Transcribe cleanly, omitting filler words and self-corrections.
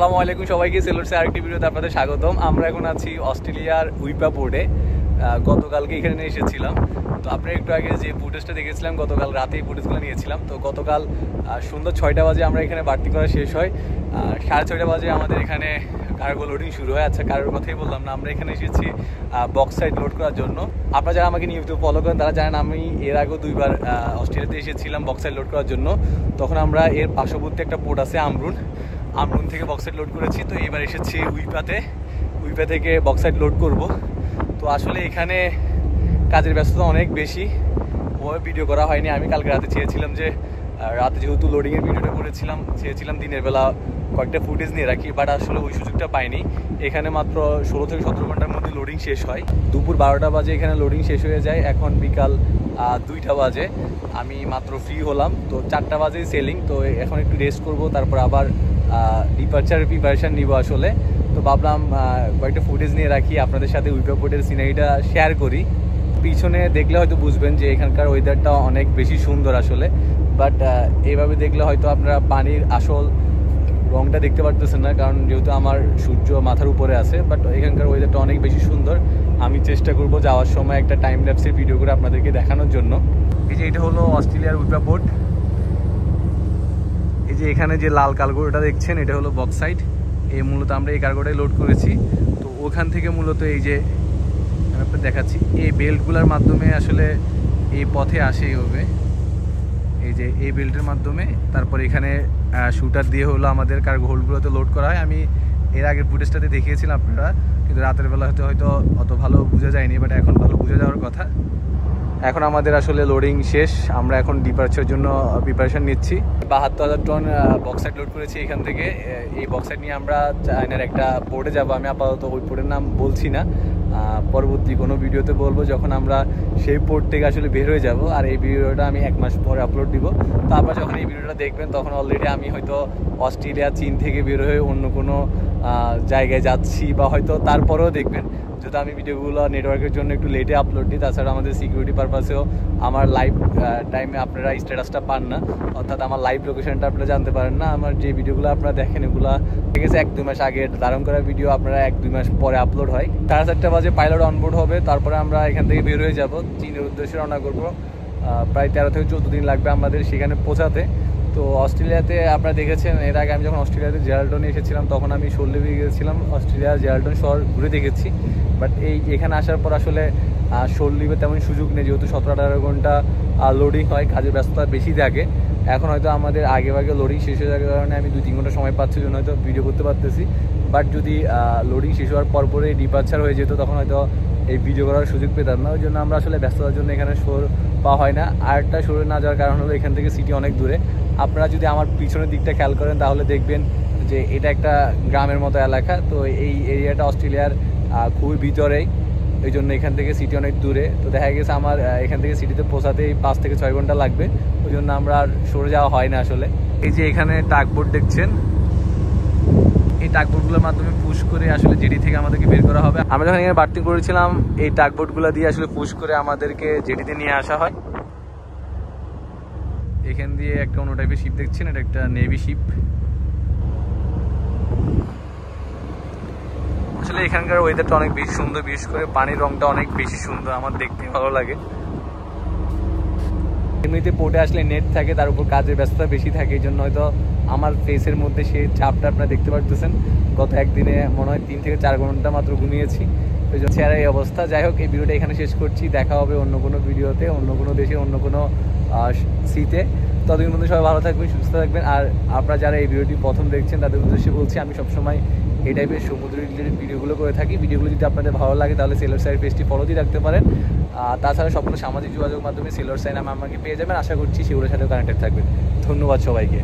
আসসালামু আলাইকুম সবাইকে, সেলুটসে আরেকটি ভিডিওতে আপনাদের স্বাগতম। আমরা এখন আছি অস্ট্রেলিয়ার উইপা পোর্টে। গতকালকে এখানে এসেছিলাম। তো আপনারা একটু আগে যে ফুটেজটা দেখেছিলাম, গতকাল রাতে এই ফুটেজগুলো নিয়েছিলাম। তো গতকাল সন্ধ্যা 6টা বাজে আমরা এখানে বাড়তি করা শেষ হয়। 6:30 বাজে আমাদের এখানে কার্গো লোডিং শুরু হয়। আচ্ছা, কার্গোর কথাই বললাম না, আমরা এখানে এসেছি বক্সাইড লোড করার জন্য। আপনারা যারা আমাকে নিয়মিত ফলো করেন তারা জানেন আমি এর আগেও 2বার অস্ট্রেলিয়াতে এসেছিলাম বক্সাইড লোড করার জন্য। তখন আমরা এর পার্শ্ববর্তী একটা পোর্ট আছে আমরুন থেকে বক্সাইড লোড করেছি। তো এবার এসেছি উইপা থেকে বক্সাইড লোড করব। তো আসলে এখানে কাজের ব্যস্ততা অনেক বেশি, ওভাবে ভিডিও করা হয়নি। আমি কালকে রাতে চেয়েছিলাম যে রাতে যেহেতু লোডিংয়ের ভিডিওটা করেছিলাম, চেয়েছিলাম দিনের বেলা কয়েকটা ফুটেজ নিয়ে রাখি, বাট আসলে ওই সুযোগটা পাইনি। এখানে মাত্র 16 থেকে 17 ঘন্টার মধ্যে লোডিং শেষ হয়। দুপুর 12টা বাজে এখানে লোডিং শেষ হয়ে যায়। এখন বিকাল 2টা বাজে, আমি মাত্র ফ্রি হলাম। তো 4টা বাজেই সেলিং। তো এখন একটু রেস্ট করব, তারপর আবার ডিপার্চারের প্রিপারেশান নিব আসলে। তো ভাবলাম কয়েকটা ফুটেজ নিয়ে রাখি, আপনাদের সাথে উইপা পোর্টের সিনারিটা শেয়ার করি। পিছনে দেখলে হয়তো বুঝবেন যে এখানকার ওয়েদারটা অনেক বেশি সুন্দর আসলে, বাট এইভাবে দেখলে হয়তো আপনারা পানির আসল রংটা দেখতে পারতেছেন না, কারণ যেহেতু আমার সূর্য মাথার উপরে আছে। বাট এখানকার ওয়েদারটা অনেক বেশি সুন্দর। আমি চেষ্টা করব যাওয়ার সময় একটা টাইম ল্যাপসের ভিডিও করে আপনাদেরকে দেখানোর জন্য। এই যে এটা হলো অস্ট্রেলিয়ার উইপা পোর্ট। এই যে এখানে যে লাল কার্গোটা দেখছেন, এটা হলো বক্সাইড। মূলত আমরা এই কার্গোটাই লোড করেছি। তো ওখান থেকে মূলত এই যে আপনাদের দেখাচ্ছি, এই বেল্টগুলোর মাধ্যমে আসলে এই পথে আসে এইভাবে, এই যে এই বেল্টের মাধ্যমে। তারপর এখানে শুটার দিয়ে হলো আমাদের কার্গো হোল্ডগুলোতে লোড করা হয়। আমি এর আগের ফুটেজটাতে দেখিয়েছিলাম আপনারা, কিন্তু রাতের বেলা হয়তো অত ভালো বোঝা যায়নি, বাট এখন ভালো বোঝা যাওয়ার কথা। এখন আমাদের আসলে লোডিং শেষ, আমরা এখন ডিপার্চারের জন্য প্রিপারেশন নিচ্ছি। 72,000 টন বক্সাইড লোড করেছি এখান থেকে। এই বক্সাইড নিয়ে আমরা চায়নার একটা পোর্টে যাব। আমি আপাতত ওই পোর্টের নাম বলছি না, পরবর্তী কোনো ভিডিওতে বলবো যখন আমরা সেই পোর্ট থেকে আসলে বের হয়ে যাব। আর এই ভিডিওটা আমি 1 মাস পরে আপলোড দিব। তো আপনারা যখন এই ভিডিওটা দেখবেন তখন অলরেডি আমি হয়তো অস্ট্রেলিয়া, চীন থেকে বের হয়ে অন্য কোনো জায়গায় যাচ্ছি, বা হয়তো তারপরেও দেখবেন যেহেতু আমি ভিডিওগুলো নেটওয়ার্কের জন্য একটু লেটে আপলোড দিই। তাছাড়া আমাদের সিকিউরিটি পারপাসেও আমার লাইভ টাইমে আপনারা স্ট্যাটাসটা পান না, অর্থাৎ আমার লাইভ লোকেশনটা আপনারা জানতে পারেন না। আমার যে ভিডিওগুলো আপনারা দেখেন এগুলো ঠিক আছে 1-2 মাস আগে ধারণ করা ভিডিও, আপনারা 1-2 মাস পরে আপলোড হয়। 4:30 বাজে পাইলট অনবোর্ড হবে, তারপরে আমরা এখান থেকে বের হয়ে যাব, চীনের উদ্দেশ্যে রওনা করবো। প্রায় 13 থেকে 14 দিন লাগবে আমাদের সেখানে পৌঁছাতে। তো অস্ট্রেলিয়াতে আপনারা দেখেছেন, এর আগে আমি যখন অস্ট্রেলিয়াতে জেরাল্টনে এসেছিলাম তখন আমি শোল্ডে গিয়েছিলাম, অস্ট্রেলিয়া জেরাল্টন শহর ঘুরে দেখেছি। বাট এখানে আসার পর আসলে শোল্ডিপে তেমন সুযোগ নেই, যেহেতু 17-18 ঘন্টা লোডিং হয়, কাজের ব্যস্ততা বেশি থাকে। এখন হয়তো আমাদের আগে লোডিং শেষ হয়ে যাওয়ার কারণে আমি 2-3 ঘন্টা সময় পাচ্ছি, জন্য হয়তো ভিডিও করতে পারতেছি। বাট যদি লোডিং শেষ হওয়ার পরে ডিপার্চার হয়ে যেত তখন হয়তো এই ভিডিও করার সুযোগ পেতাম না। ওই জন্য আমরা আসলে ব্যস্ততার জন্য এখানে শোর পাওয়া হয় না। আর একটা শোরে না যাওয়ার কারণ হলো এখান থেকে সিটি অনেক দূরে। আপনারা যদি আমার পিছনের দিকটা খেয়াল করেন তাহলে দেখবেন যে এটা একটা গ্রামের মতো এলাকা। তো এই এরিয়াটা অস্ট্রেলিয়ার খুবই ভিতরেই, এই জন্য এখান থেকে সিটি অনেক দূরে। তো দেখা গেছে আমার এখান থেকে সিটিতে পৌঁছাতেই 5 থেকে 6 ঘন্টা লাগবে, ওই জন্য আমরা আর সরে যাওয়া হয় না আসলে। এই যে এখানে টাগবোট দেখছেন, এই টাগবোটগুলোর মাধ্যমে পুশ করে আসলে জেটি থেকে আমাদেরকে বের করা হবে। আমরা যখন এখানে বাড়তি করেছিলাম এই টাগবোটগুলো দিয়ে আসলে পুশ করে আমাদেরকে জেটিতে নিয়ে আসা হয়। এখান দিয়ে একটা অন্য টাইপের শিপ দেখছেন, এটা একটা নেভি শিপ। আসলে এখানকার ওয়েদারটা অনেক বেশি সুন্দর, বিশেষ করে পানির রংটা অনেক বেশি সুন্দর, আমার দেখতে ভালো লাগে। এমনিতে পোর্টে আসলে নেট থাকে, তার উপর কাজের ব্যস্ততা বেশি থাকে, এই জন্য হয়তো আমার ফেসের মধ্যে সেই চাপটা আপনারা দেখতে পারতেছেন। গত একদিনে মনে হয় 3 থেকে 4 ঘন্টা মাত্র ঘুমিয়েছি, ওই জন্য চেহারা এই অবস্থা। যাই হোক, এই ভিডিওটা এখানে শেষ করছি। দেখা হবে অন্য কোনো ভিডিওতে, অন্য কোনো দেশে, অন্য কোনো সিতে। ততদিন মধ্যে সবাই ভালো থাকবেন, সুস্থ থাকবেন। আর আপনারা যারা এই ভিডিওটি প্রথম দেখছেন তাদের উদ্দেশ্যে বলছি, আমি সবসময় এই টাইপের সমুদ্র রিলেটেড ভিডিওগুলো করে থাকি। ভিডিওগুলো যদি আপনাদের ভালো লাগে তাহলে সেলর সাইন পেজটি ফলো দিয়ে রাখতে পারেন। তাছাড়া সবগুলো সামাজিক যোগাযোগ মাধ্যমে সেলর সাইন আমাকে পেয়ে যাবেন। আশা করছি সেগুলোর সাথেও কানেক্টেড থাকবেন। ধন্যবাদ সবাইকে।